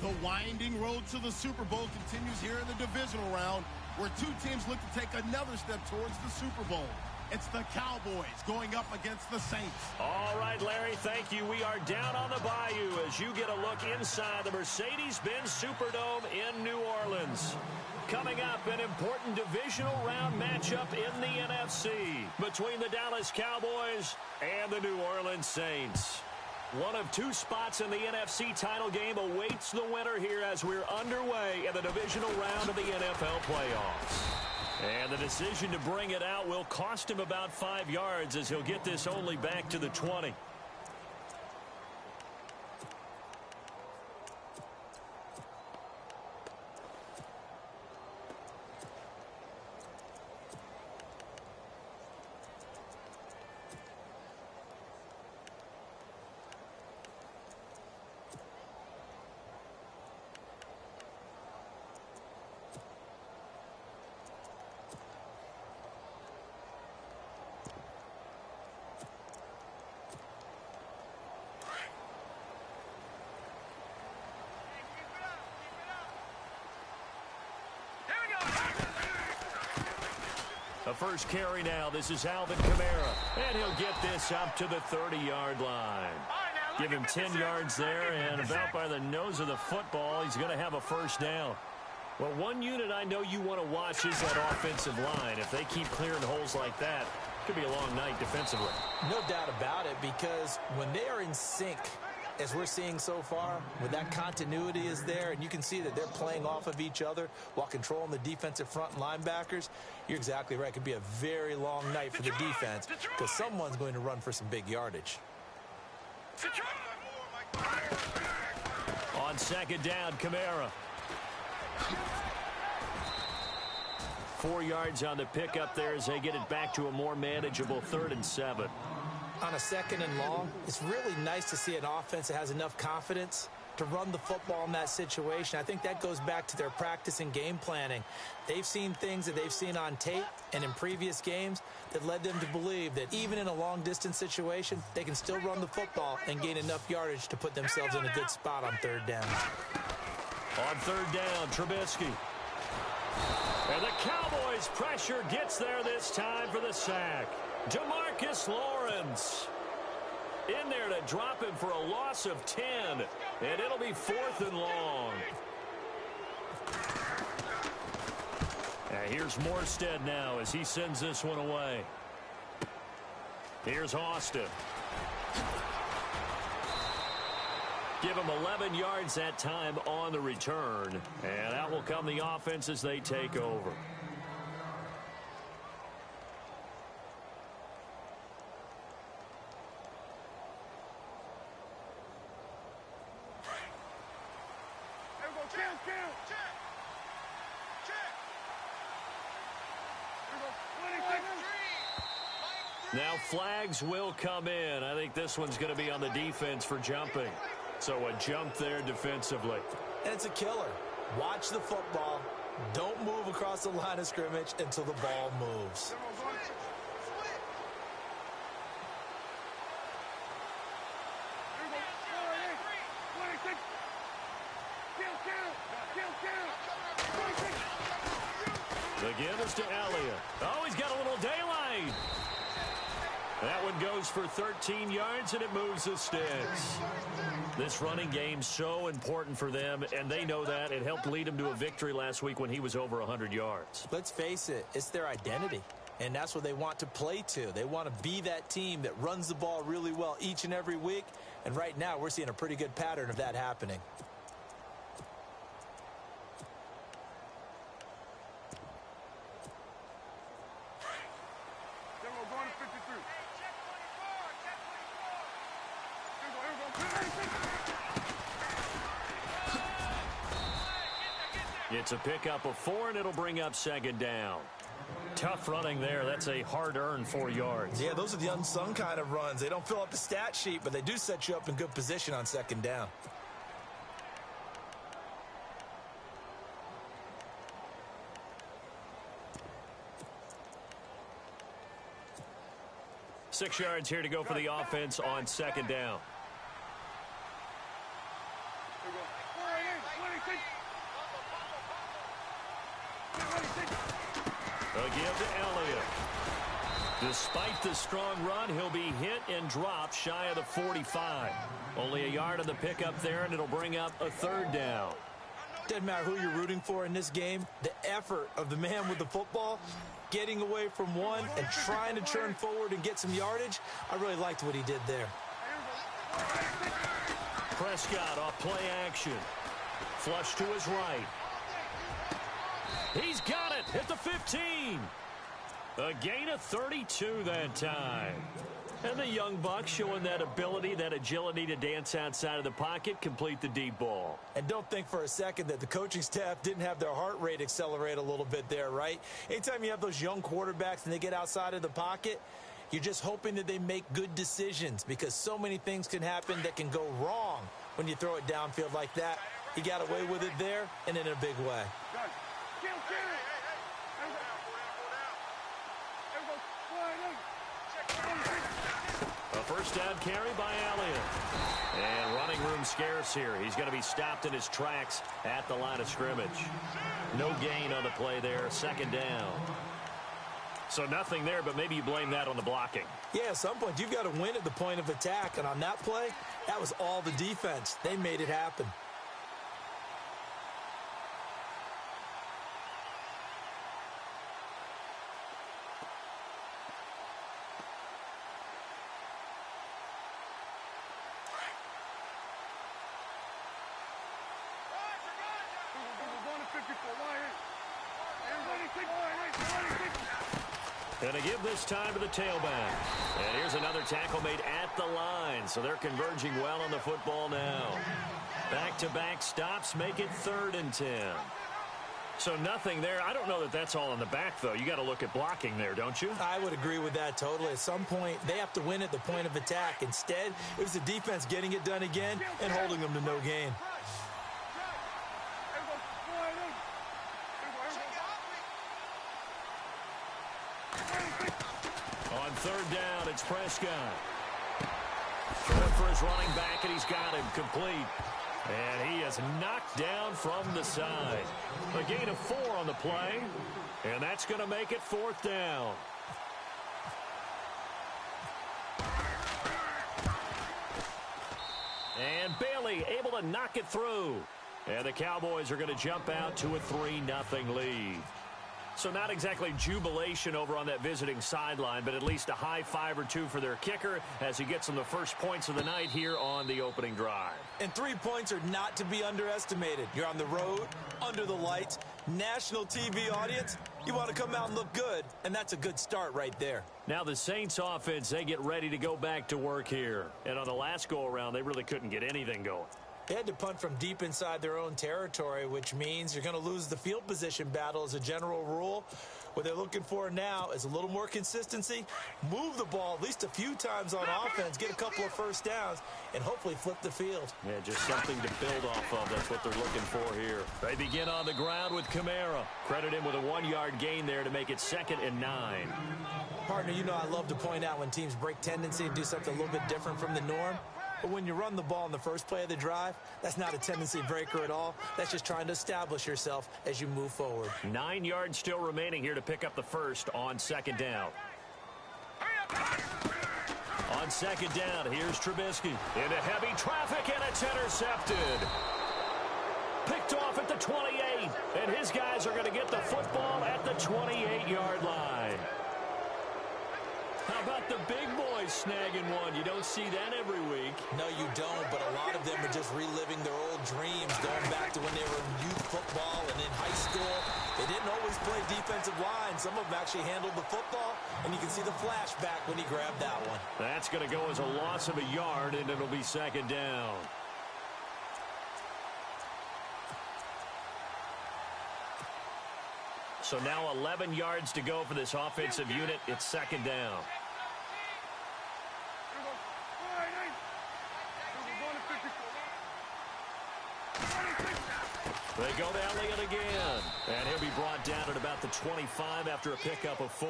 The winding road to the Super Bowl continues here in the divisional round, where two teams look to take another step towards the Super Bowl. It's the Cowboys going up against the Saints. All right, Larry, thank you. We are down on the bayou as you get a look inside the Mercedes-Benz Superdome in New Orleans. Coming up, an important divisional round matchup in the NFC between the Dallas Cowboys and the New Orleans Saints. One of two spots in the NFC title game awaits the winner here as we're underway in the divisional round of the NFL playoffs. And the decision to bring it out will cost him about 5 yards as he'll get this only back to the 20. The first carry now. This is Alvin Kamara. And he'll get this up to the 30-yard line. Give him 10 yards there, and about by the nose of the football, he's going to have a first down. Well, one unit I know you want to watch is that offensive line. If they keep clearing holes like that, it could be a long night defensively. No doubt about it, because when they are in sync, as we're seeing so far, when that continuity is there, and you can see that they're playing off of each other while controlling the defensive front linebackers, you're exactly right. It could be a very long night for the defense because someone's going to run for some big yardage. On second down, Kamara. 4 yards on the pickup there as they get it back to a more manageable 3rd and 7. On a 2nd and long, it's really nice to see an offense that has enough confidence to run the football in that situation. I think that goes back to their practice and game planning. They've seen things that they've seen on tape and in previous games that led them to believe that even in a long-distance situation, they can still run the football and gain enough yardage to put themselves in a good spot on 3rd down. On 3rd down, Trubisky. And the Cowboys' pressure gets there this time for the sack. Demarcus Lawrence in there to drop him for a loss of 10, and it'll be 4th and long. And here's Morstead now as he sends this one away. Here's Austin. Give him 11 yards that time on the return, and out will come the offense as they take over. Now flags will come in. I think this one's going to be on the defense for jumping. So a jump there defensively. And it's a killer. Watch the football. Don't move across the line of scrimmage until the ball moves. The give is to Elliott. Oh, he's got a little daylight. That one goes for 13 yards, and it moves the sticks. This running game's so important for them, and they know that. It helped lead them to a victory last week when he was over 100 yards. Let's face it, it's their identity, and that's what they want to play to. They want to be that team that runs the ball really well each and every week, and right now we're seeing a pretty good pattern of that happening. It's a pickup of 4, and it'll bring up 2nd down. Tough running there. That's a hard-earned 4 yards. Yeah, those are the unsung kind of runs. They don't fill up the stat sheet, but they do set you up in good position on 2nd down. Six yards here to go for the offense on 2nd down. A give to Elliott. Despite the strong run, he'll be hit and dropped shy of the 45. Only a yard on the pickup there, and it'll bring up a third down. Doesn't matter who you're rooting for in this game. The effort of the man with the football, getting away from one and trying to turn forward and get some yardage, I really liked what he did there. Prescott off play action. Flush to his right. He's got it at the 15. A gain of 32 that time. And the young buck showing that ability, that agility to dance outside of the pocket, complete the deep ball. And don't think for a second that the coaching staff didn't have their heart rate accelerate a little bit there, right? Anytime you have those young quarterbacks and they get outside of the pocket, you're just hoping that they make good decisions because so many things can happen that can go wrong when you throw it downfield like that. He got away with it there and in a big way. A first down carry by Elliott. And running room scarce here. He's going to be stopped in his tracks at the line of scrimmage. No gain on the play there. Second down. So nothing there, but maybe you blame that on the blocking. Yeah, at some point you've got to win at the point of attack. And on that play, that was all the defense. They made it happen. And a give this time to the tailback. And here's another tackle made at the line. So they're converging well on the football now. Back-to-back stops make it 3rd and 10. So nothing there. I don't know that that's all in the back, though. You got to look at blocking there, don't you? I would agree with that totally. At some point, they have to win at the point of attack. Instead, it was the defense getting it done again and holding them to no gain. On 3rd down, it's Prescott. Throwing for his running back, and he's got him complete. And he is knocked down from the side. A gain of 4 on the play, and that's going to make it 4th down. And Bailey able to knock it through. And the Cowboys are going to jump out to a 3-0 lead. So not exactly jubilation over on that visiting sideline, but at least a high 5 or 2 for their kicker as he gets them the first points of the night here on the opening drive. And 3 points are not to be underestimated. You're on the road, under the lights, national TV audience. You want to come out and look good, and that's a good start right there. Now the Saints offense, they get ready to go back to work here. And on the last go-around, they really couldn't get anything going. They had to punt from deep inside their own territory, which means you're going to lose the field position battle as a general rule. What they're looking for now is a little more consistency, move the ball at least a few times on offense, get a couple of first downs, and hopefully flip the field. Yeah, just something to build off of. That's what they're looking for here. They begin on the ground with Kamara. Credit him with a 1-yard gain there to make it 2nd and 9. Partner, you know I love to point out when teams break tendency and do something a little bit different from the norm. But when you run the ball in the first play of the drive, that's not a tendency breaker at all. That's just trying to establish yourself as you move forward. 9 yards still remaining here to pick up the first on 2nd down. On 2nd down, here's Trubisky. Into heavy traffic, and it's intercepted. Picked off at the 28, and his guys are going to get the football at the 28-yard line. How about the big boys snagging one? You don't see that every week. No, you don't, but a lot of them are just reliving their old dreams, going back to when they were in youth football and in high school. They didn't always play defensive line. Some of them actually handled the football, and you can see the flashback when he grabbed that one. That's going to go as a loss of a yard, and it'll be 2nd down. So now 11 yards to go for this offensive unit. It's 2nd down. They go to Elliott again. And he'll be brought down at about the 25 after a pickup of 4.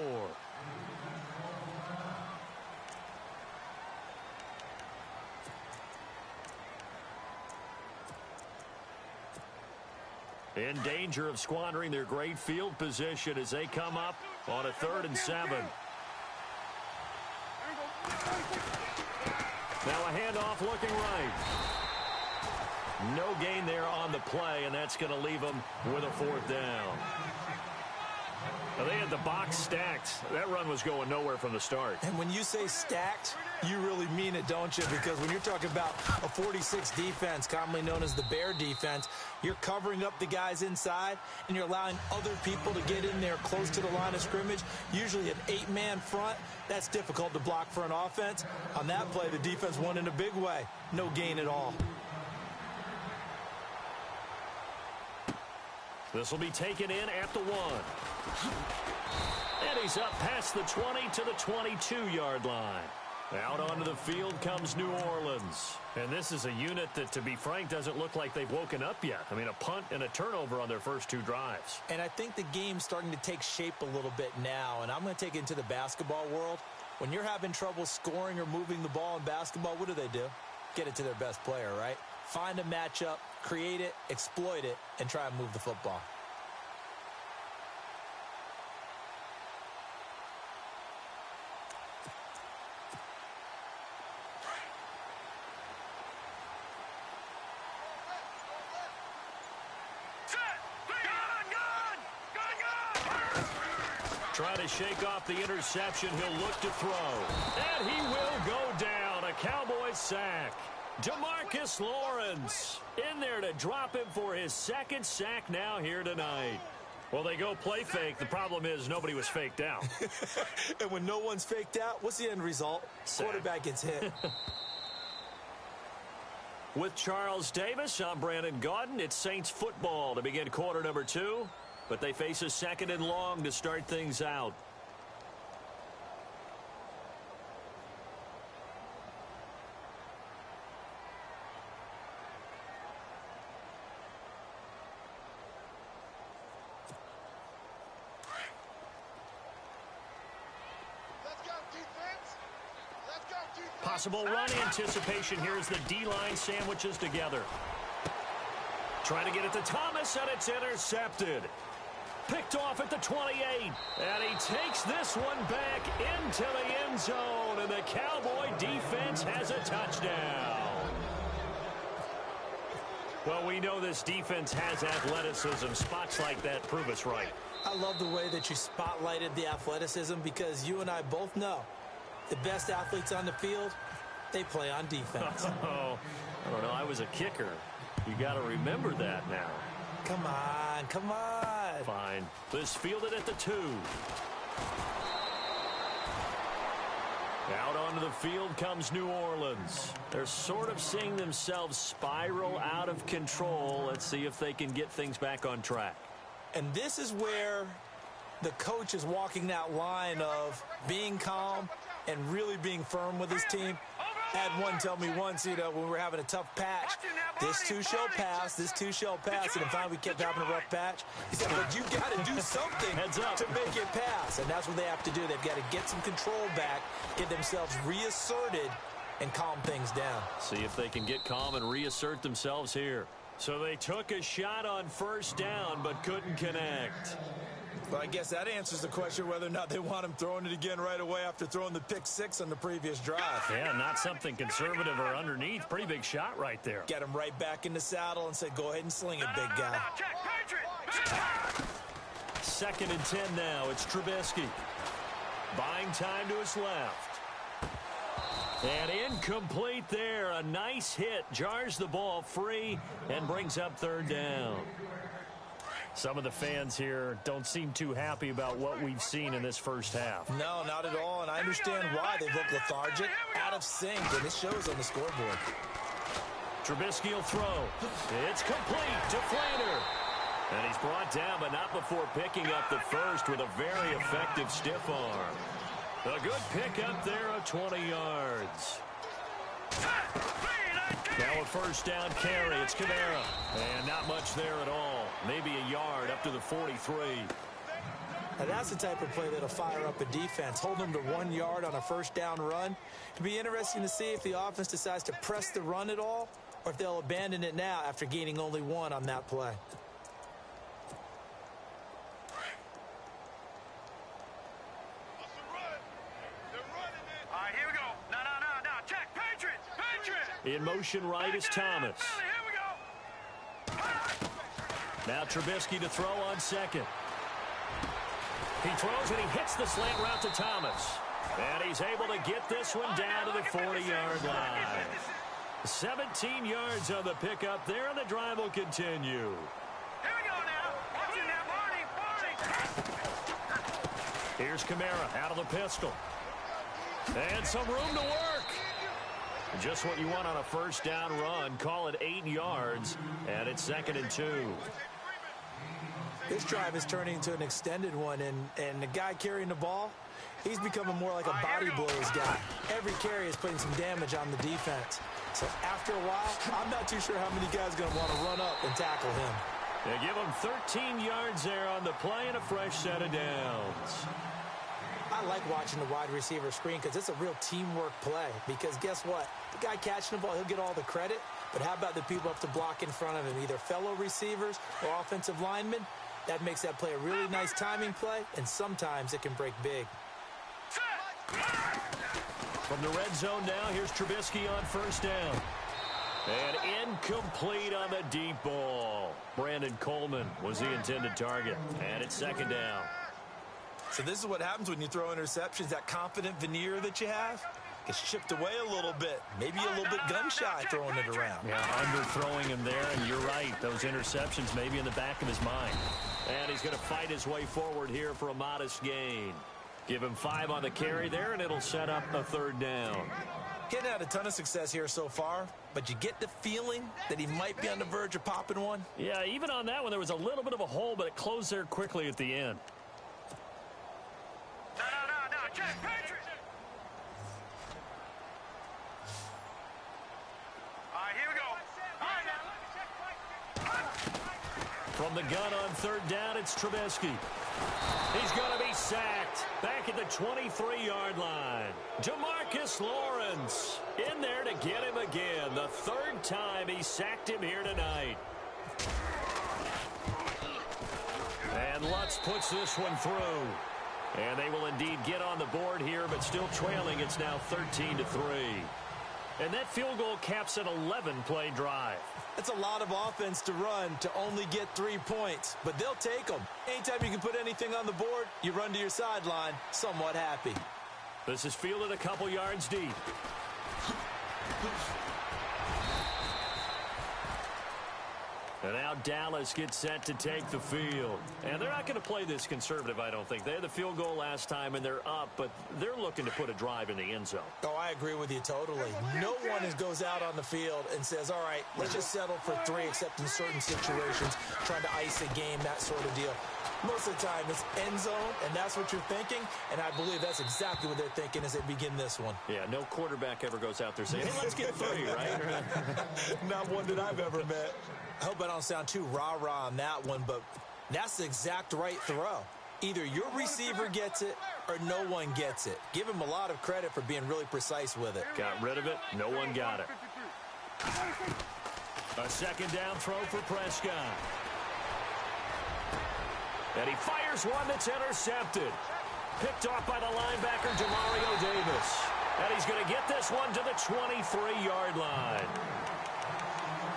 In danger of squandering their great field position as they come up on a 3rd and 7. Now a handoff looking right. No gain there on the play, and that's going to leave them with a 4th down. Now they had the box stacked. That run was going nowhere from the start. And when you say stacked, you really mean it, don't you? Because when you're talking about a 46 defense, commonly known as the Bear defense, you're covering up the guys inside, and you're allowing other people to get in there close to the line of scrimmage, usually an 8-man front. That's difficult to block for an offense. On that play, the defense won in a big way. No gain at all. This will be taken in at the 1. And he's up past the 20 to the 22-yard line. Out onto the field comes New Orleans. And this is a unit that, to be frank, doesn't look like they've woken up yet. I mean, a punt and a turnover on their first 2 drives. And I think the game's starting to take shape a little bit now. And I'm going to take it into the basketball world. When you're having trouble scoring or moving the ball in basketball, what do? Get it to their best player, right? Find a matchup, create it, exploit it, and try and move the football. Trying to shake off the interception. He'll look to throw. And he will go down. A Cowboys sack. DeMarcus Lawrence in there to drop him for his 2nd sack now here tonight. Well, they go play fake. The problem is nobody was faked out. And when no one's faked out, what's the end result? Sack. Quarterback gets hit. With Charles Davis, I'm Brandon Gaudin. It's Saints football to begin quarter number 2. But they face a 2nd and long to start things out. Possible run anticipation here as the D-line sandwiches together. Trying to get it to Thomas, and it's intercepted. Picked off at the 28. And he takes this one back into the end zone, and the Cowboy defense has a touchdown. Well, we know this defense has athleticism. Spots like that prove us right. I love the way that you spotlighted the athleticism because you and I both know the best athletes on the field, they play on defense. Oh, I don't know. I was a kicker. You got to remember that now. Come on, come on. Fine. This fielded at the 2. Out onto the field comes New Orleans. They're sort of seeing themselves spiral out of control. Let's see if they can get things back on track. And this is where the coach is walking that line of being calm and really being firm with his team. I had one tell me once, when we were having a tough patch, this too shall pass, this too shall pass, and finally we kept having a rough patch. He said, but you got to do something to make it pass, and that's what they have to do. They've got to get some control back, get themselves reasserted, and calm things down. See if they can get calm and reassert themselves here. So they took a shot on first down, but couldn't connect. Well, I guess that answers the question whether or not they want him throwing it again right away after throwing the pick 6 on the previous drive. Yeah, not something conservative or underneath. Pretty big shot right there. Get him right back in the saddle and say, go ahead and sling it, big guy. 2nd and 10 now. It's Trubisky. Buying time to his left. And incomplete there. A nice hit. Jars the ball free and brings up 3rd down. Some of the fans here don't seem too happy about what we've seen in this first half. No, not at all, and I understand why. They look lethargic, out of sync, and it shows on the scoreboard. Trubisky will throw. It's complete to Flander. And he's brought down, but not before picking up the first with a very effective stiff arm. A good pickup there of 20 yards. Now a first down carry. It's Kamara. And not much there at all. Maybe a yard up to the 43. Now that's the type of play that'll fire up a defense. Hold them to 1 yard on a first down run. It'll be interesting to see if the offense decides to press the run at all or if they'll abandon it now after gaining only 1 on that play. In motion right is Thomas. Now Trubisky to throw on second. He throws and he hits the slant route to Thomas. And he's able to get this one down to the 40-yard line. 17 yards on the pickup there, and the drive will continue. Here we go now. Watch it now, Barney. Here's Kamara out of the pistol. And some room to work. Just what you want on a first down run. Call it 8 yards, and it's 2nd and 2. This drive is turning into an extended one, and the guy carrying the ball, he's becoming more like a body blows guy. Every carry is putting some damage on the defense. So after a while, I'm not too sure how many guys are going to want to run up and tackle him. They give him 13 yards there on the play and a fresh set of downs. I like watching the wide receiver screen because it's a real teamwork play. Because guess what? The guy catching the ball, he'll get all the credit. But how about the people up to block in front of him, either fellow receivers or offensive linemen? That makes that play a really nice timing play, and sometimes it can break big. From the red zone now, here's Trubisky on first down. And incomplete on the deep ball. Brandon Coleman was the intended target. And it's 2nd down. So this is what happens when you throw interceptions. That confident veneer that you have gets chipped away a little bit. Maybe a little bit gun-shy throwing it around. Yeah, underthrowing him there, and you're right. Those interceptions maybe in the back of his mind. And he's going to fight his way forward here for a modest gain. Give him 5 on the carry there, and it'll set up a 3rd down. He hadn't had a ton of success here so far, but you get the feeling that he might be on the verge of popping one. Yeah, even on that one, there was a little bit of a hole, but it closed there quickly at the end. No, check, Patriot. All right, here we go. All right, now. From the gun on 3rd down, it's Trubisky. He's going to be sacked back at the 23-yard line. Demarcus Lawrence in there to get him again. The 3rd time he sacked him here tonight. And Lutz puts this one through. And they will indeed get on the board here, but still trailing. It's now 13-3. And that field goal caps an 11-play drive. That's a lot of offense to run to only get 3 points, but they'll take them. Anytime you can put anything on the board, you run to your sideline somewhat happy. This is fielded a couple yards deep. And now Dallas gets set to take the field. And they're not going to play this conservative, I don't think. They had the field goal last time, and they're up, but they're looking to put a drive in the end zone. Oh, I agree with you totally. No one goes out on the field and says, all right, let's just settle for 3, except in certain situations, trying to ice a game, that sort of deal. Most of the time, it's end zone, and that's what you're thinking, and I believe that's exactly what they're thinking as they begin this one. Yeah, no quarterback ever goes out there saying, hey, let's get 3, right? Not one that I've ever met. I hope I don't sound too rah-rah on that one, but that's the exact right throw. Either your receiver gets it or no one gets it. Give him a lot of credit for being really precise with it. Got rid of it. No one got it. A 2nd down throw for Prescott. And he fires one that's intercepted. Picked off by the linebacker, Demario Davis. And he's going to get this one to the 23-yard line.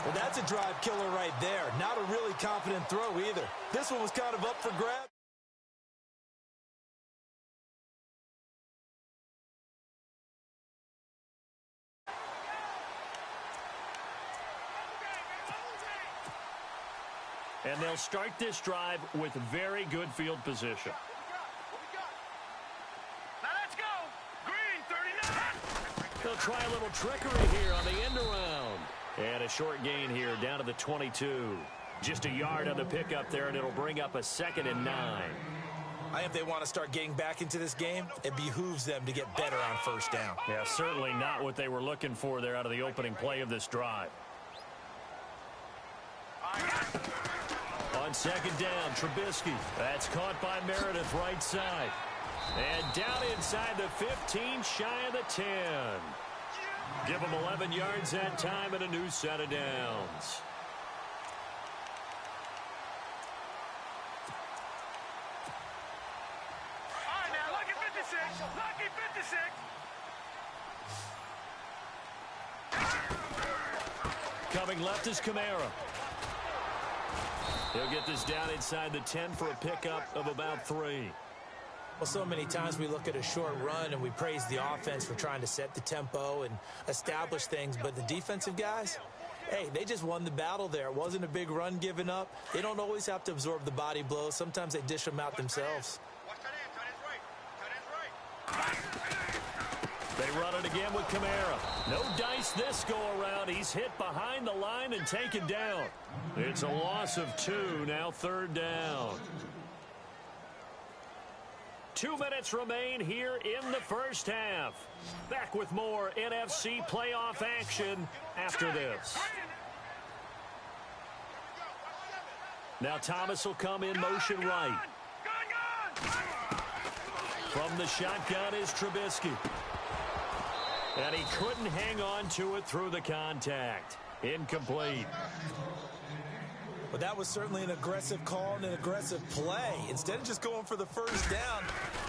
Well, that's a drive killer right there. Not a really confident throw either. This one was kind of up for grabs. And they'll start this drive with very good field position. Now let's go. Green, 39. They'll try a little trickery here on the end around. And a short gain here down to the 22. Just a yard on the pickup there, and it'll bring up a 2nd and 9. If they want to start getting back into this game, it behooves them to get better on first down. Yeah, certainly not what they were looking for there out of the opening play of this drive. On 2nd down, Trubisky. That's caught by Meredith right side. And down inside the 15, shy of the 10. Give them 11 yards that time and a new set of downs. All right, now, lucky 56. Lucky 56. Coming left is Kamara. He'll get this down inside the 10 for a pickup of about 3. Well, so many times we look at a short run and we praise the offense for trying to set the tempo and establish things, but the defensive guys, hey, they just won the battle there. It wasn't a big run given up. They don't always have to absorb the body blows. Sometimes they dish them out themselves. They run it again with Kamara. No dice this go-around. He's hit behind the line and taken down. It's a loss of 2, now 3rd down. 2 minutes remain here in the first half. Back with more NFC playoff action after this. Now Thomas will come in motion right. From the shotgun is Trubisky. And he couldn't hang on to it through the contact. Incomplete. Well, that was certainly an aggressive call and an aggressive play. Instead of just going for the first down,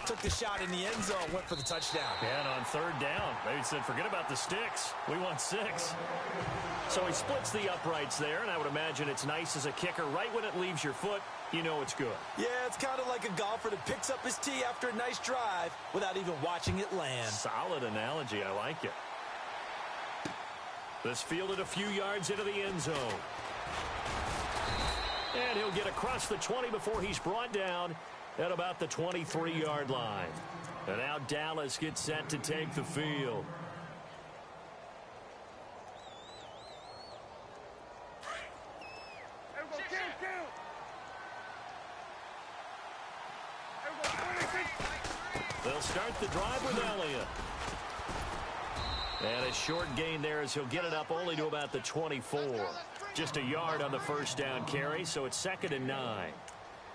took the shot in the end zone, went for the touchdown. And on 3rd down, they said, forget about the sticks. We want 6. So he splits the uprights there, and I would imagine it's nice as a kicker. Right when it leaves your foot, you know it's good. Yeah, it's kind of like a golfer that picks up his tee after a nice drive without even watching it land. Solid analogy. I like it. This fielded a few yards into the end zone. And he'll get across the 20 before he's brought down at about the 23-yard line. And now Dallas gets set to take the field. They'll start the drive with Elliott. And a short gain there as he'll get it up only to about the 24. Just a yard on the first down carry, so it's 2nd and 9.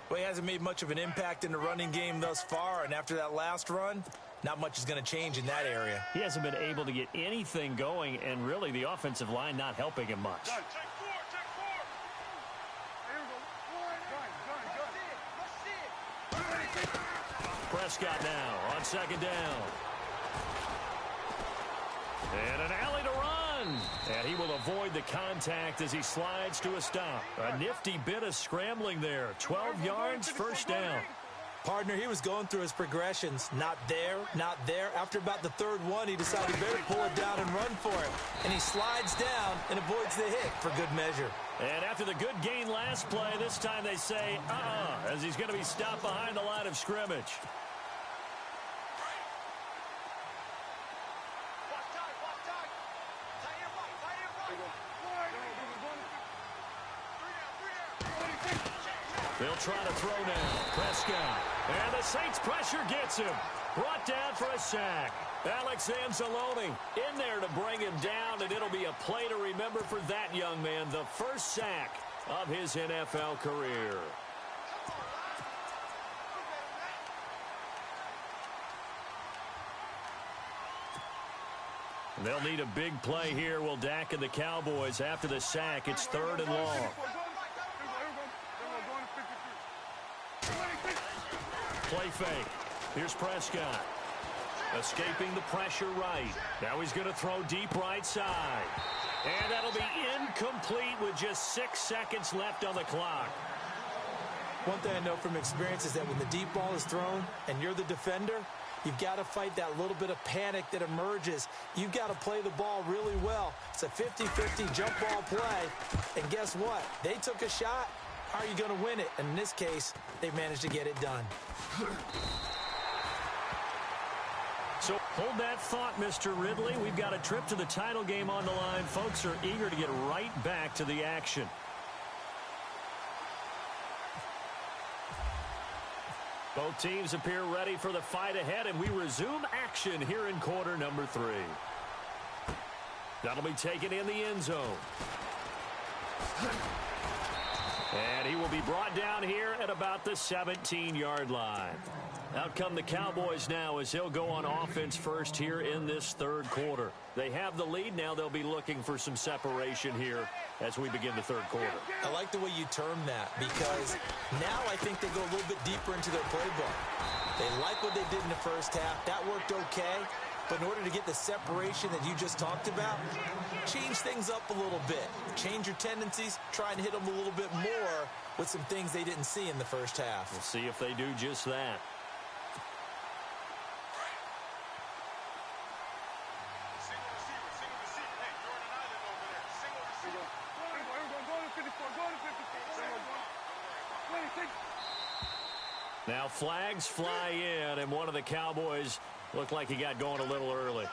Well, he hasn't made much of an impact in the running game thus far, and after that last run, not much is going to change in that area. He hasn't been able to get anything going, and really the offensive line not helping him much. Prescott now on 2nd down. And an alley to run. And he will avoid the contact as he slides to a stop. A nifty bit of scrambling there. 12 yards, 1st down. Partner, he was going through his progressions. Not there, not there. After about the 3rd one, he decided he better pull it down and run for it. And he slides down and avoids the hit for good measure. And after the good gain last play, this time they say, as he's going to be stopped behind the line of scrimmage. They'll try to throw now. Prescott. And the Saints pressure gets him. Brought down for a sack. Alex Anzalone in there to bring him down, and it'll be a play to remember for that young man. The first sack of his NFL career. They'll need a big play here. Will Dak and the Cowboys after the sack. It's 3rd and long. Play fake. Here's Prescott. Escaping the pressure right. Now he's going to throw deep right side. And that'll be incomplete with just 6 seconds left on the clock. One thing I know from experience is that when the deep ball is thrown and you're the defender, you've got to fight that little bit of panic that emerges. You've got to play the ball really well. It's a 50-50 jump ball play. And guess what? They took a shot. How are you going to win it? And in this case, they managed to get it done. So hold that thought, Mr. Ridley. We've got a trip to the title game on the line. Folks are eager to get right back to the action. Both teams appear ready for the fight ahead, and we resume action here in quarter number 3. That'll be taken in the end zone. And he will be brought down here at about the 17-yard line. Out come the Cowboys now as they'll go on offense first here in this third quarter. They have the lead. Now they'll be looking for some separation here as we begin the third quarter. I like the way you term that because now I think they go a little bit deeper into their playbook. They like what they did in the first half. That worked okay. But in order to get the separation that you just talked about, change things up a little bit. Change your tendencies. Try and hit them a little bit more with some things they didn't see in the first half. We'll see if they do just that. Now flags fly in, and one of the Cowboys looked like he got going a little early.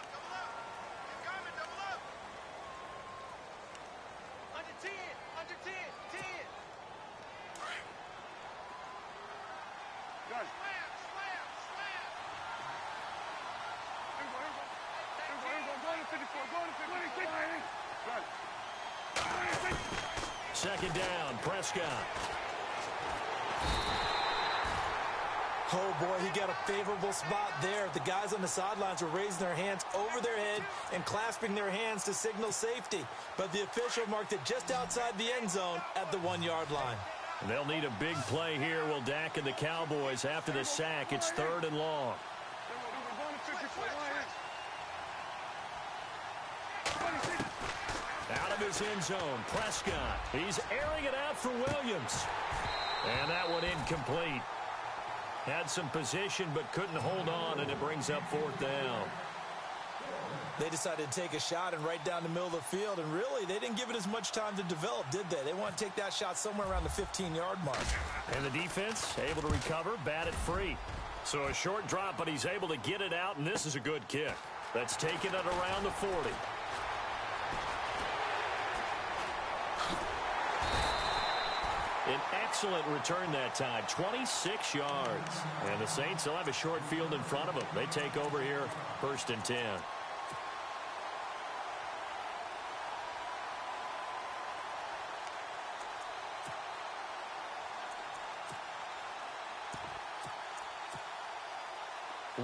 Second down, Prescott. Oh, boy, he got a favorable spot there. The guys on the sidelines were raising their hands over their head and clasping their hands to signal safety. But the official marked it just outside the end zone at the 1-yard line. And they'll need a big play here, will Dak and the Cowboys. After the sack, it's 3rd and long. Out of his end zone, Prescott. He's airing it out for Williams. And that one incomplete. Had some position but couldn't hold on, and it brings up 4th down. They decided to take a shot and right down the middle of the field, and really, they didn't give it as much time to develop, did they? They want to take that shot somewhere around the 15-yard mark. And the defense able to recover, bat it free. So a short drop, but he's able to get it out, and this is a good kick. That's taking it around the 40. An excellent return that time, 26 yards. And the Saints will have a short field in front of them. They take over here, 1st and 10.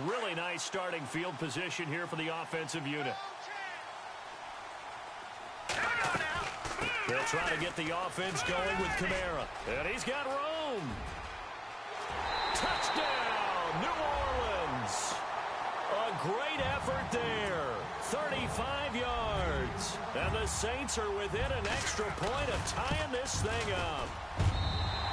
Really nice starting field position here for the offensive unit. They'll try to get the offense going with Kamara. And he's got room. Touchdown, New Orleans. A great effort there. 35 yards. And the Saints are within an extra point of tying this thing up.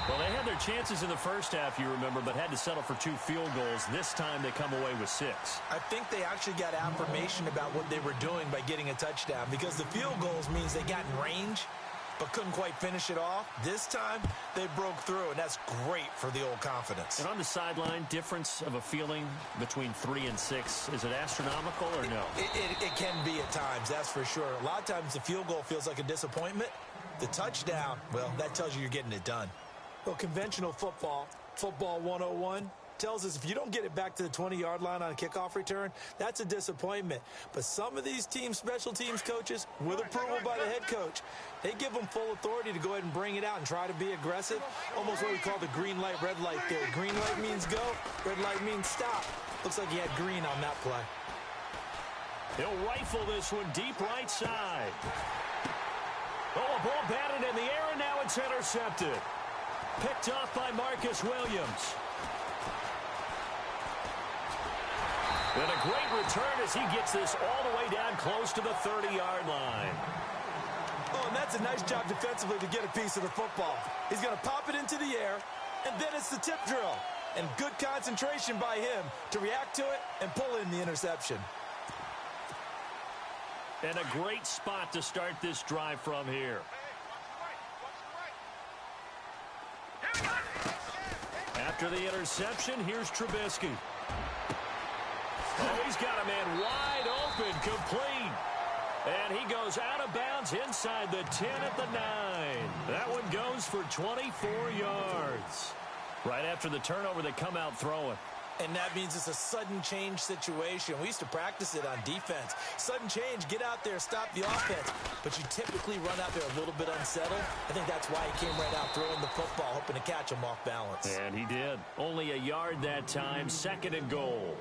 Well, they had their chances in the first half, you remember, but had to settle for 2 field goals. This time they come away with 6. I think they actually got affirmation about what they were doing by getting a touchdown because the field goals means they got in range but couldn't quite finish it off. This time, they broke through, and that's great for the old confidence. And on the sideline, difference of a feeling between 3 and 6, is it astronomical or no? It can be at times, that's for sure. A lot of times the field goal feels like a disappointment. The touchdown, well, that tells you you're getting it done. Well, conventional football 101, tells us if you don't get it back to the 20-yard line on a kickoff return, that's a disappointment. But some of these teams, special teams coaches, with approval by the head coach, they give them full authority to go ahead and bring it out and try to be aggressive. Almost what we call the green light, red light theory. Green light means go, red light means stop. Looks like he had green on that play. He'll rifle this one deep right side. Oh, a ball batted in the air, and now it's intercepted. Picked off by Marcus Williams. And a great return as he gets this all the way down close to the 30-yard line. Oh, and that's a nice job defensively to get a piece of the football. He's going to pop it into the air, and then it's the tip drill. And good concentration by him to react to it and pull in the interception. And a great spot to start this drive from here. After the interception, here's Trubisky. Oh, he's got a man wide open, complete. And he goes out of bounds inside the 10 at the 9. That one goes for 24 yards. Right after the turnover, they come out throwing. And that means it's a sudden change situation. We used to practice it on defense. Sudden change, get out there, stop the offense. But you typically run out there a little bit unsettled. I think that's why he came right out throwing the football, hoping to catch him off balance. And he did. Only a yard that time, 2nd and goal.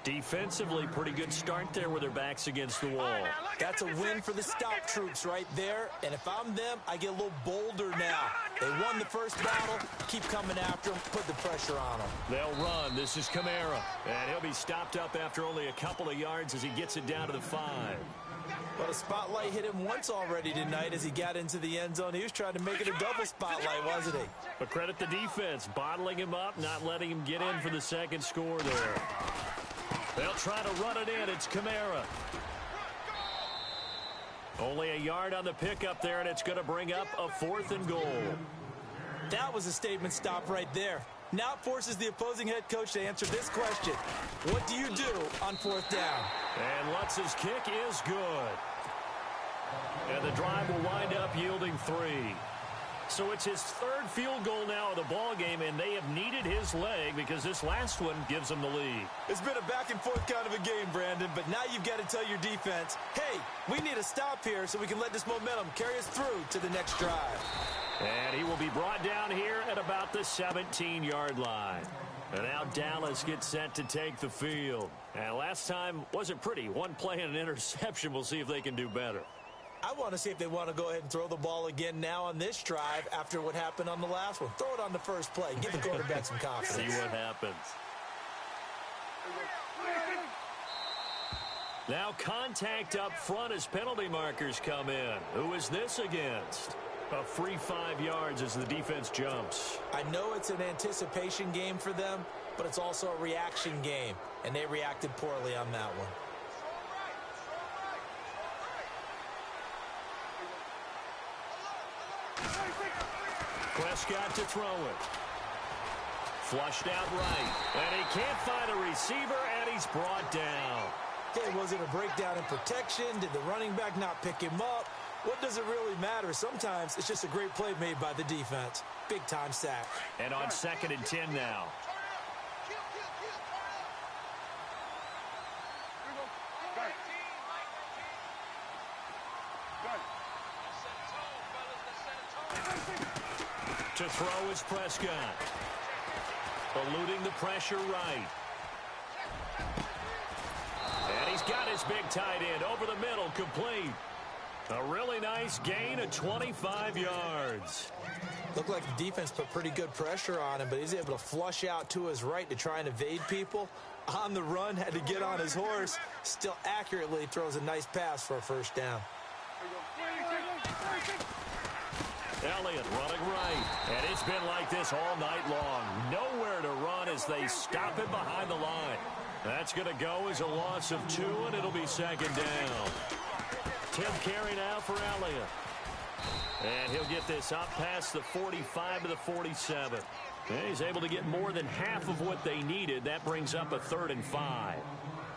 Defensively, pretty good start there with their backs against the wall. That's a win for the stop troops right there. And if I'm them, I get a little bolder now. They won the first battle. Keep coming after them. Put the pressure on them. They'll run. This is Kamara. And he'll be stopped up after only a couple of yards as he gets it down to the 5. Well, the spotlight hit him once already tonight as he got into the end zone. He was trying to make it a double spotlight, wasn't he? But credit the defense, bottling him up, not letting him get in for the second score there. They'll try to run it in. It's Kamara. Only a yard on the pickup there, and it's going to bring up a 4th and goal. That was a statement stop right there. Now it forces the opposing head coach to answer this question. What do you do on 4th down? And Lutz's kick is good. And the drive will wind up yielding 3. So it's his 3rd field goal now of the ball game, and they have needed his leg because this last one gives them the lead. It's been a back-and-forth kind of a game, Brandon, but now you've got to tell your defense, hey, we need a stop here so we can let this momentum carry us through to the next drive. And he will be brought down here at about the 17-yard line. And now Dallas gets set to take the field. And last time wasn't pretty. One play and an interception. We'll see if they can do better. I want to see if they want to go ahead and throw the ball again now on this drive after what happened on the last one. Throw it on the first play. Give the quarterback some confidence. See what happens. Now contact up front as penalty markers come in. Who is this against? A free 5 yards as the defense jumps. I know it's an anticipation game for them, but it's also a reaction game, and they reacted poorly on that one. Prescott to throw it. Flushed out right. And he can't find a receiver, and he's brought down. Okay, was it a breakdown in protection? Did the running back not pick him up? What does it really matter? Sometimes it's just a great play made by the defense. Big-time sack. And on 2nd and 10 now. To throw is Prescott. Eluding the pressure right. And he's got his big tight end over the middle, complete. A really nice gain of 25 yards. Looked like the defense put pretty good pressure on him, but he's able to flush out to his right to try and evade people. On the run, had to get on his horse. Still accurately throws a nice pass for a 1st down. Elliott running right. And it's been like this all night long. Nowhere to run as they stop him behind the line. That's going to go as a loss of 2, and it'll be 2nd down. 10th carry now for Elliott. And he'll get this up past the 45 to the 47. And he's able to get more than half of what they needed. That brings up a 3rd and 5.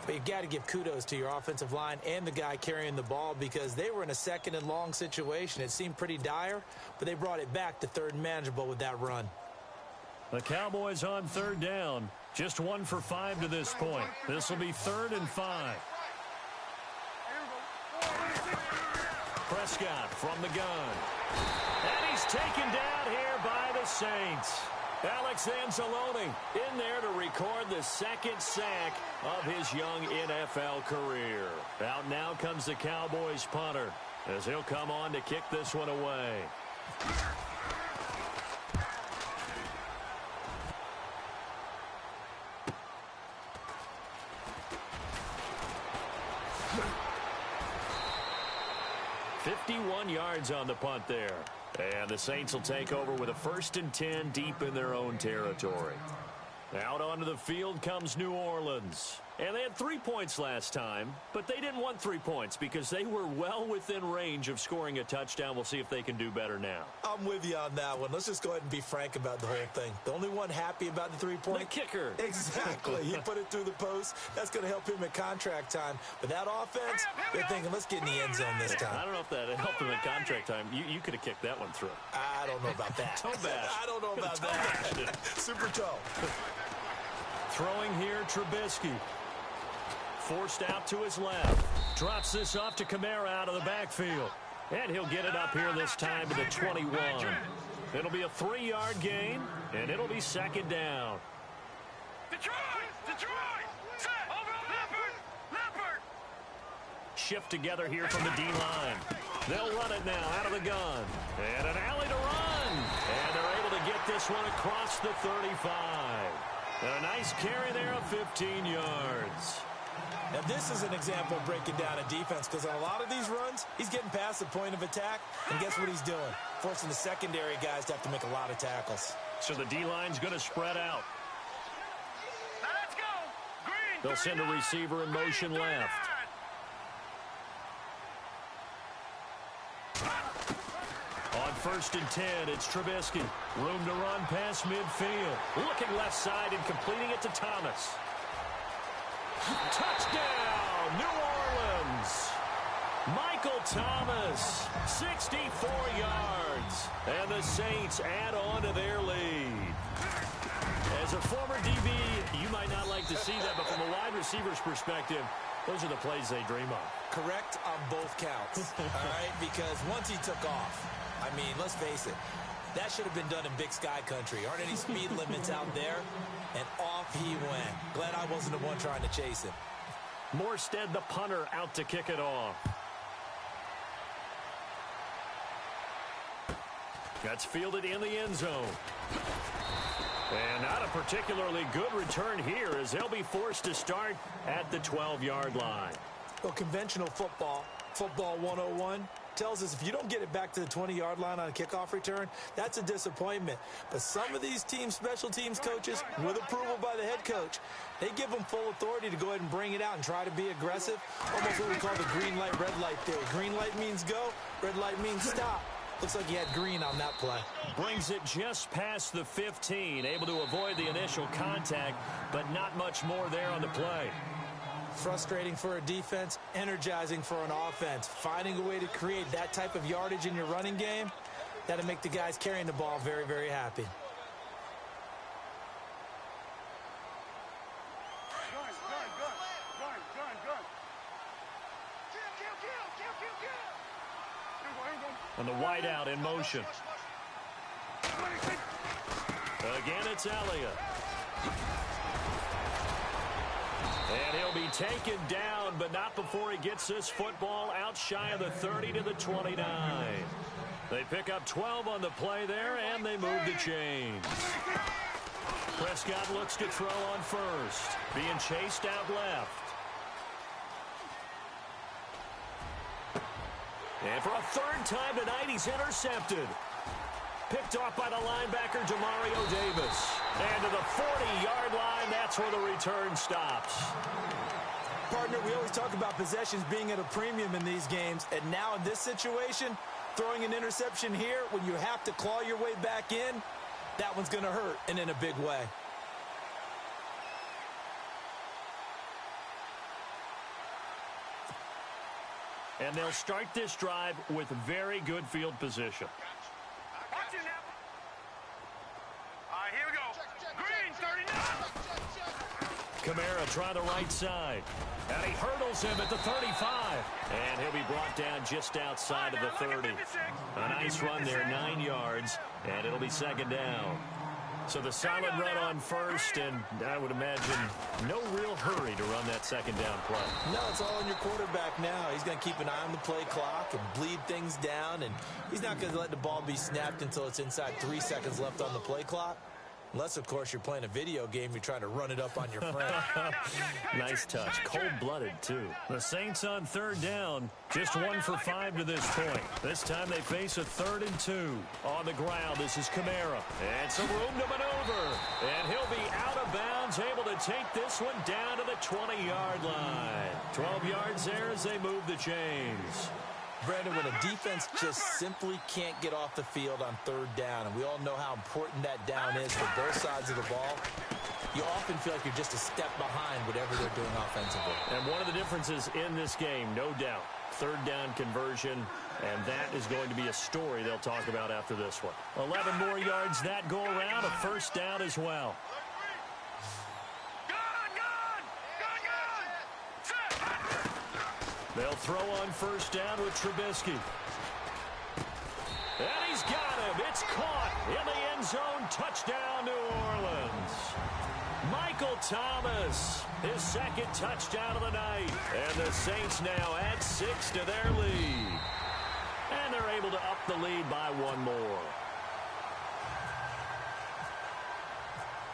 But you've got to give kudos to your offensive line and the guy carrying the ball because they were in a 2nd and long situation. It seemed pretty dire, but they brought it back to 3rd and manageable with that run. The Cowboys on 3rd down. Just 1 for 5 to this point. This will be 3rd and 5. Prescott from the gun. And he's taken down here by the Saints. Alex Anzalone in there to record the 2nd sack of his young NFL career. Out now comes the Cowboys punter as he'll come on to kick this one away. .51 yards on the punt there. And the Saints will take over with a 1st and 10 deep in their own territory. Out onto the field comes New Orleans. And they had 3 points last time, but they didn't want 3 points because they were well within range of scoring a touchdown. We'll see if they can do better now. I'm with you on that one. Let's just go ahead and be frank about the whole thing. The only one happy about the 3-point? The kicker. Exactly. He put it through the post. That's going to help him at contract time. But that offense, they're thinking, let's get in the end zone this time. I don't know if that helped him at contract time. You could have kicked that one through. I don't know about that. Toe bash. I don't know about that. Super toe. Throwing here, Trubisky. Forced out to his left. Drops this off to Kamara out of the backfield. And he'll get it up here this time to the 21. It'll be a 3-yard gain, and it'll be second down. Detroit! Set! Over Leopard! Shift together here from the D-line. They'll run it now out of the gun. And an alley to run. And they're able to get this one across the 35. And a nice carry there of 15 yards. Now, this is an example of breaking down a defense because on a lot of these runs, he's getting past the point of attack, and guess what he's doing? Forcing the secondary guys to have to make a lot of tackles. So the D-line's going to spread out. Now let's go! Green! They'll send a receiver in motion left. On 1st and 10, it's Trubisky. Room to run past midfield. Looking left side and completing it to Thomas. Touchdown, New Orleans. Michael Thomas, 64 yards. And the Saints add on to their lead. As a former DB, you might not like to see that, but from a wide receiver's perspective, those are the plays they dream of. Correct on both counts, all right? Because once he took off, I mean, let's face it, that should have been done in Big Sky Country. Aren't any speed limits out there? And off he went. Glad I wasn't the one trying to chase him. Morstead, the punter, out to kick it off. That's fielded in the end zone. And not a particularly good return here as they'll be forced to start at the 12-yard line. Well, conventional football 101, tells us if you don't get it back to the 20-yard line on a kickoff return, that's a disappointment. But some of these special teams coaches, with approval by the head coach, they give them full authority to go ahead and bring it out and try to be aggressive. Almost what we call the green light, red light theory. Green light means go, red light means stop. Looks like he had green on that play. Brings it just past the 15, able to avoid the initial contact, but not much more there on the play. Frustrating for a defense, energizing for an offense. Finding a way to create that type of yardage in your running game, that'll make the guys carrying the ball very, very happy. And the wideout in motion. Again, it's Elliott. And he'll be taken down, but not before he gets this football out shy of the 30 to the 29. They pick up 12 on the play there, and they move the chains. Prescott looks to throw on first, being chased out left. And for a third time tonight, he's intercepted. Picked off by the linebacker, Demario Davis. And to the 40-yard line, that's where the return stops. Partner, we always talk about possessions being at a premium in these games. And now in this situation, throwing an interception here when you have to claw your way back in, that one's going to hurt, and in a big way. And they'll start this drive with very good field position. Watch it now. All right, here we go. Green, 39. Kamara try the right side. And he hurdles him at the 35. And he'll be brought down just outside of the 30. A nice run there, 9 yards. And it'll be second down. So the solid run on first, and I would imagine no real hurry to run that second down play. No, it's all on your quarterback now. He's going to keep an eye on the play clock and bleed things down, and he's not going to let the ball be snapped until it's inside 3 seconds left on the play clock. Unless, of course, you're playing a video game, you're trying to run it up on your friend. Nice touch. Cold-blooded, too. The Saints on third down. Just 1 for 5 to this point. This time they face a 3rd and 2. On the ground, this is Kamara. And some room to maneuver. And he'll be out of bounds, able to take this one down to the 20-yard line. 12 yards there as they move the chains. Brandon, when a defense just simply can't get off the field on third down, and we all know how important that down is for both sides of the ball, you often feel like you're just a step behind whatever they're doing offensively. And one of the differences in this game, no doubt, third down conversion, and that is going to be a story they'll talk about after this one. 11 more yards that go around, a first down as well. They'll throw on first down with Trubisky. And he's got him. It's caught in the end zone. Touchdown, New Orleans. Michael Thomas, his second touchdown of the night. And the Saints now add 6 to their lead. And they're able to up the lead by one more.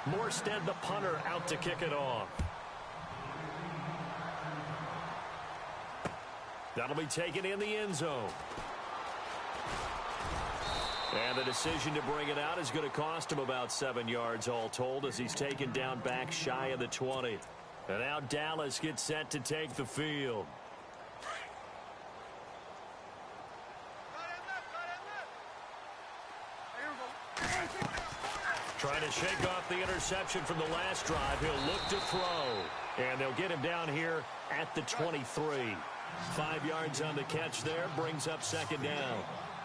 Morstead, the punter, out to kick it off. That'll be taken in the end zone. And the decision to bring it out is going to cost him about 7 yards all told as he's taken down back shy of the 20. And now Dallas gets set to take the field. Trying to shake off the interception from the last drive. He'll look to throw. And they'll get him down here at the 23. 5 yards on the catch there. Brings up second down.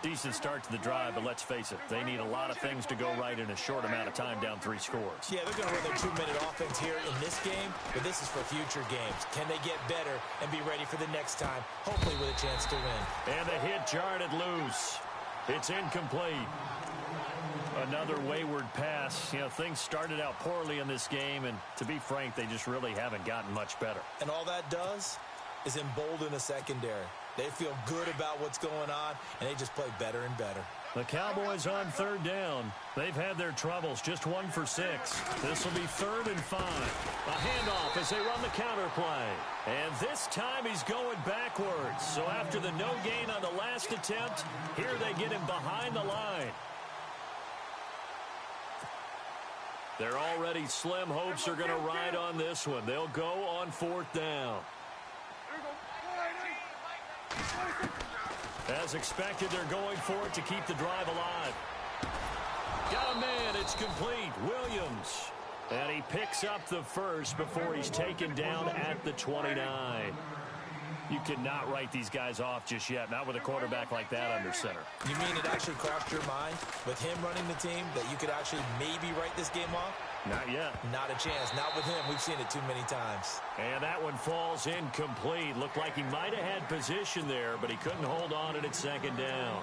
Decent start to the drive, but let's face it, they need a lot of things to go right in a short amount of time down 3 scores. Yeah, they're going to run their 2-minute offense here in this game, but this is for future games. Can they get better and be ready for the next time, hopefully with a chance to win? And the hit jarred it loose. It's incomplete. Another wayward pass. You know, things started out poorly in this game, and to be frank, they just really haven't gotten much better. And all that does is embolden a secondary. They feel good about what's going on, and they just play better and better. The Cowboys on third down. They've had their troubles, just 1 for 6. This will be 3rd and 5. A handoff as they run the counter play. And this time he's going backwards. So after the no gain on the last attempt, here they get him behind the line. Their already slim hopes are going to ride on this one. They'll go on 4th down. As expected, they're going for it to keep the drive alive. Got a man. It's complete. Williams. And he picks up the first before he's taken down at the 29. You cannot write these guys off just yet, not with a quarterback like that under center. You mean it actually crossed your mind with him running the team that you could actually maybe write this game off? Not yet. Not a chance. Not with him. We've seen it too many times. And that one falls incomplete. Looked like he might have had position there, but he couldn't hold on it at second down.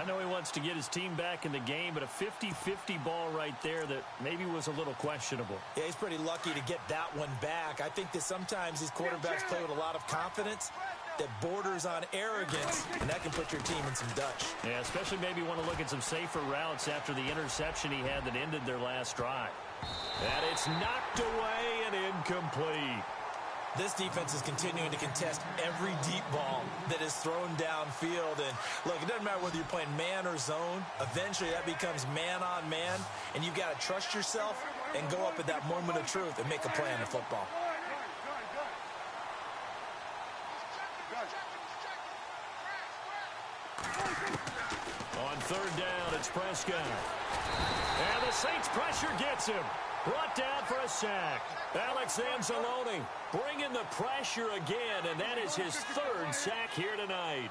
I know he wants to get his team back in the game, but a 50-50 ball right there that maybe was a little questionable. Yeah, he's pretty lucky to get that one back. I think that sometimes these quarterbacks play with a lot of confidence that borders on arrogance, and that can put your team in some Dutch. Yeah, especially maybe want to look at some safer routes after the interception he had that ended their last drive. And it's knocked away and incomplete. This defense is continuing to contest every deep ball that is thrown downfield. And look, it doesn't matter whether you're playing man or zone. Eventually, that becomes man on man. And you've got to trust yourself and go up at that moment of truth and make a play on the football. On 3rd down, it's Prescott. And the Saints pressure gets him. Brought down for a sack. Alex Anzalone bringing the pressure again, and that is his 3rd sack here tonight.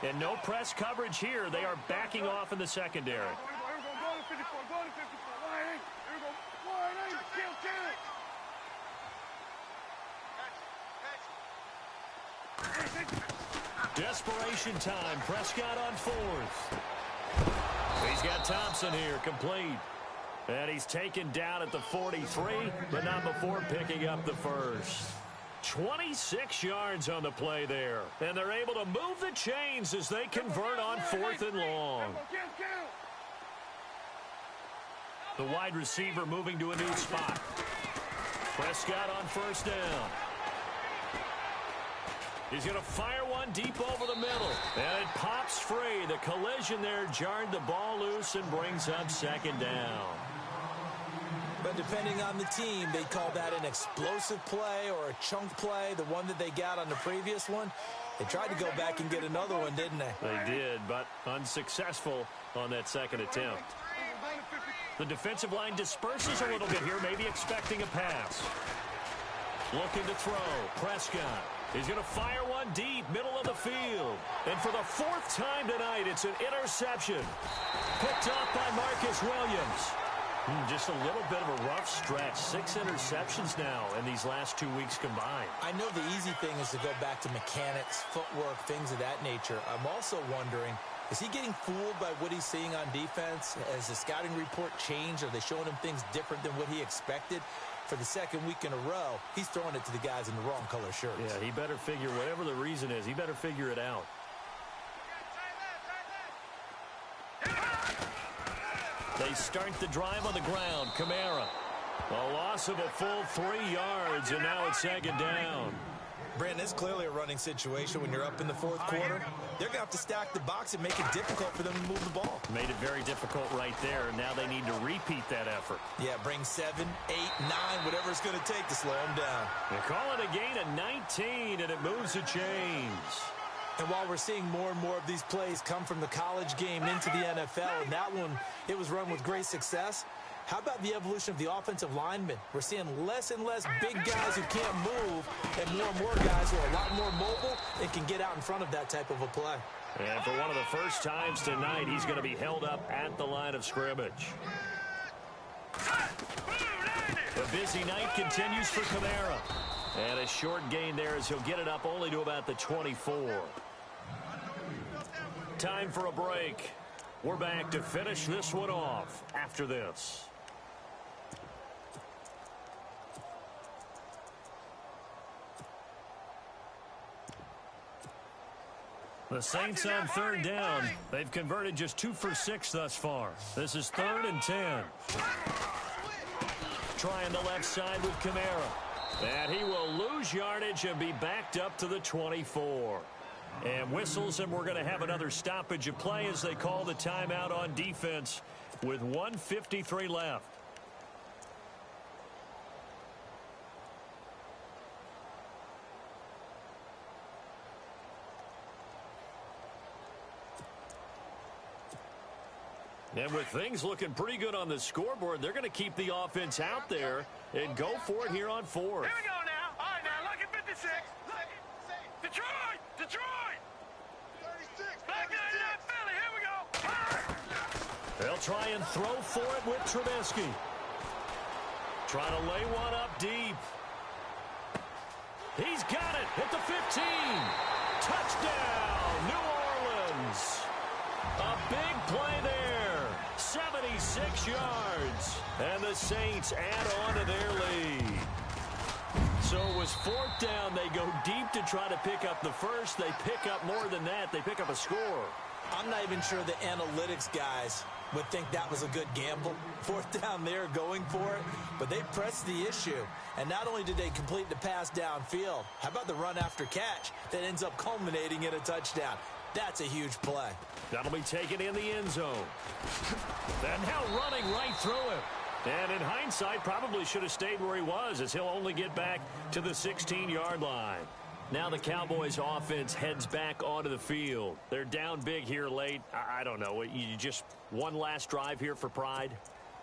And no press coverage here. They are backing off in the secondary. Desperation time. Prescott on 4th. He's got Thompson here, complete. And he's taken down at the 43, but not before picking up the first. 26 yards on the play there. And they're able to move the chains as they convert on 4th and long. The wide receiver moving to a new spot. Prescott on 1st down. He's going to fire one deep over the middle. And it pops free. The collision there jarred the ball loose and brings up 2nd down. But depending on the team, they call that an explosive play or a chunk play, the one that they got on the previous one. They tried to go back and get another one, didn't they? They did, but unsuccessful on that 2nd attempt. The defensive line disperses a little bit here, maybe expecting a pass. Looking to throw. Prescott. He's going to fire one deep, middle of the field. And for the 4th time tonight, it's an interception. Picked off by Marcus Williams. Just a little bit of a rough stretch. 6 interceptions now in these last 2 weeks combined. I know the easy thing is to go back to mechanics, footwork, things of that nature. I'm also wondering, is he getting fooled by what he's seeing on defense? Has the scouting report changed? Are they showing him things different than what he expected? For the second week in a row, he's throwing it to the guys in the wrong color shirts. Yeah, he better figure, whatever the reason is, he better figure it out. They start the drive on the ground. Kamara. A loss of a full 3 yards, and now it's 2nd down. Brandon, it's clearly a running situation when you're up in the 4th quarter. They're going to have to stack the box and make it difficult for them to move the ball. Made it very difficult right there. Now they need to repeat that effort. Yeah, bring 7, 8, 9, whatever it's going to take to slow them down. They call it a gain of 19, and it moves the chains. And while we're seeing more and more of these plays come from the college game into the NFL, and that one, it was run with great success, how about the evolution of the offensive linemen? We're seeing less and less big guys who can't move and more guys who are a lot more mobile and can get out in front of that type of a play. And for one of the first times tonight, he's going to be held up at the line of scrimmage. The busy night continues for Kamara. And a short gain there as he'll get it up only to about the 24. Time for a break. We're back to finish this one off after this. The Saints on 3rd down. They've converted just 2 for 6 thus far. This is 3rd and 10. Trying the left side with Kamara. And he will lose yardage and be backed up to the 24. And whistles, and we're going to have another stoppage of play as they call the timeout on defense with 1:53 left. And with things looking pretty good on the scoreboard, they're going to keep the offense out there and go for it here on 4th. Here we go now. All right, now look at 56. Detroit! Detroit! 36. Back in that Philly. Here we go. They'll try and throw for it with Trubisky. Trying to lay one up deep. He's got it at the 15. Touchdown, New Orleans. A big play there. 76 yards. And the Saints add on to their lead. So it was 4th down. They go deep to try to pick up the first. They pick up more than that. They pick up a score. I'm not even sure the analytics guys would think that was a good gamble. 4th down there going for it. But they pressed the issue. And not only did they complete the pass downfield, how about the run after catch that ends up culminating in a touchdown? That's a huge play. That'll be taken in the end zone. And now running right through him. And in hindsight, probably should have stayed where he was as he'll only get back to the 16-yard line. Now the Cowboys offense heads back onto the field. They're down big here late. I don't know. You just one last drive here for pride?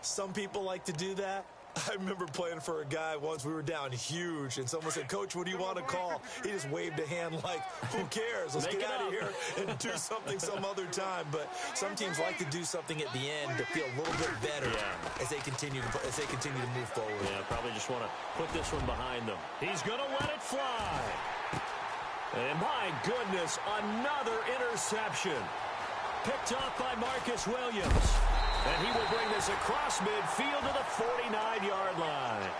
Some people like to do that. I remember playing for a guy once. We were down huge, and someone said, "Coach, what do you want to call?" He just waved a hand like, "Who cares? Let's get out of here and do something some other time." But some teams like to do something at the end to feel a little bit better as they continue to move forward. Yeah, probably just want to put this one behind them. He's going to let it fly. And my goodness, another interception. Picked off by Marcus Williams. And he will bring this across midfield to the 49-yard line.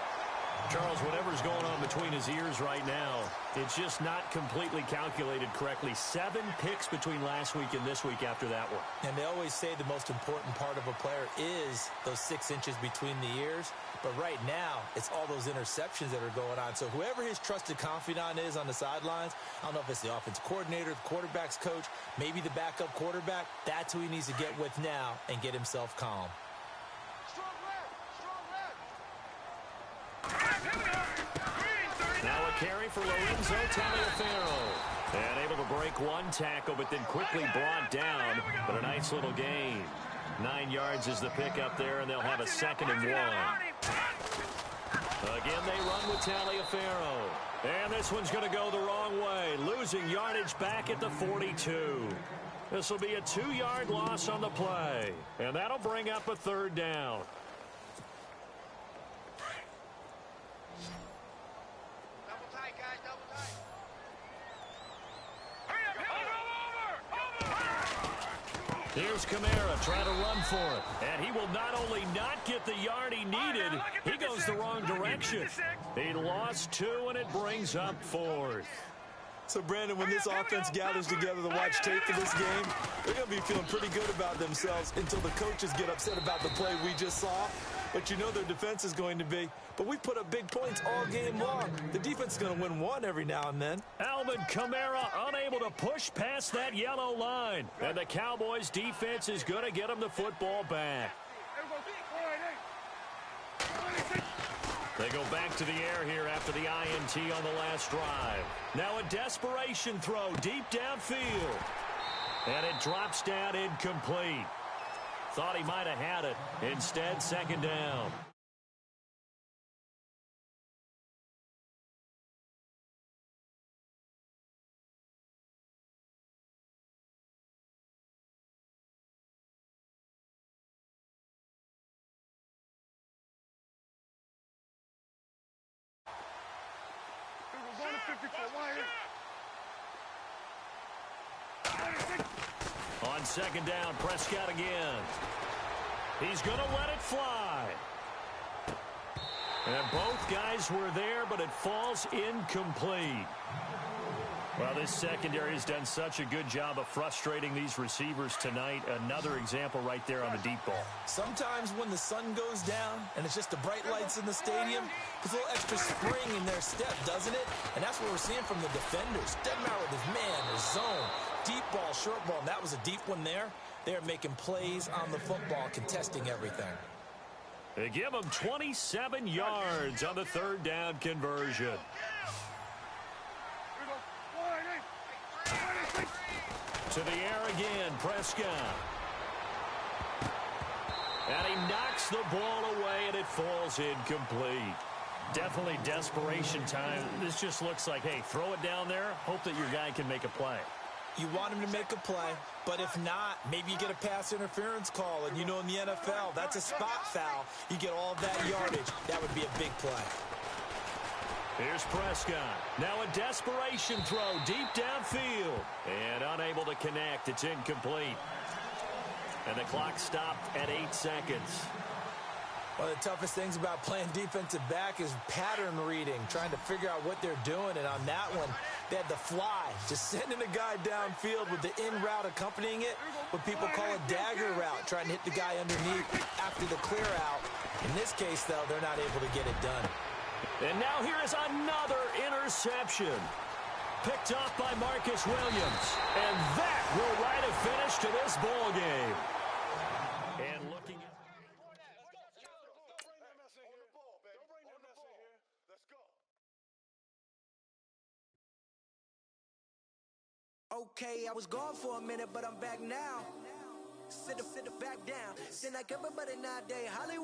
Charles, whatever's going on between his ears right now, it's just not completely calculated correctly. 7 picks between last week and this week after that one. And they always say the most important part of a player is those 6 inches between the ears. But right now, it's all those interceptions that are going on. So whoever his trusted confidant is on the sidelines, I don't know if it's the offensive coordinator, the quarterback's coach, maybe the backup quarterback, that's who he needs to get with now and get himself calm. Now a carry for Lorenzo Taliaferro. And able to break one tackle, but then quickly brought down. But a nice little gain. 9 yards is the pickup there, and they'll have a 2nd and 1. Again, they run with Taliaferro. And this one's going to go the wrong way. Losing yardage back at the 42. This will be a 2-yard loss on the play. And that'll bring up a 3rd down. Here's Kamara trying to run for it. And he will not only not get the yard he needed, he goes the wrong direction. He lost 2, and it brings up 4th. So, Brandon, when this offense gathers together to watch tape for this game, they're going to be feeling pretty good about themselves until the coaches get upset about the play we just saw. But you know their defense is going to be. But we put up big points all game long. The defense is going to win one every now and then. Alvin Kamara unable to push past that yellow line. And the Cowboys' defense is going to get him the football back. They go back to the air here after the INT on the last drive. Now a desperation throw deep downfield. And it drops down incomplete. Thought he might have had it. Instead, 2nd down. On 2nd down, Prescott again. He's going to let it fly. And both guys were there, but it falls incomplete. Well, this secondary has done such a good job of frustrating these receivers tonight. Another example right there on the deep ball. Sometimes when the sun goes down and it's just the bright lights in the stadium, there's a little extra spring in their step, doesn't it? And that's what we're seeing from the defenders. Doesn't matter with his man, his zone, deep ball, short ball. And that was a deep one there. They're making plays on the football, contesting everything. They give him 27 yards on the 3rd down conversion. To the air again, Prescott. And he knocks the ball away, and it falls incomplete. Definitely desperation time. This just looks like, hey, throw it down there, hope that your guy can make a play. You want him to make a play, but if not, maybe you get a pass interference call, and you know in the NFL, that's a spot foul. You get all of that yardage. That would be a big play. Here's Prescott. Now a desperation throw deep downfield. And unable to connect. It's incomplete. And the clock stopped at 8 seconds. One of the toughest things about playing defensive back is pattern reading, trying to figure out what they're doing. And on that one, they had the fly, just sending a guy downfield with the in route accompanying it, what people call a dagger route, trying to hit the guy underneath after the clear out. In this case, though, they're not able to get it done. And now here is another interception. Picked off by Marcus Williams. And that will write a finish to this ball game. And looking at... Okay, I was gone for a minute, but I'm back now. Sit back down. Then like everybody nowadays, Hollywood.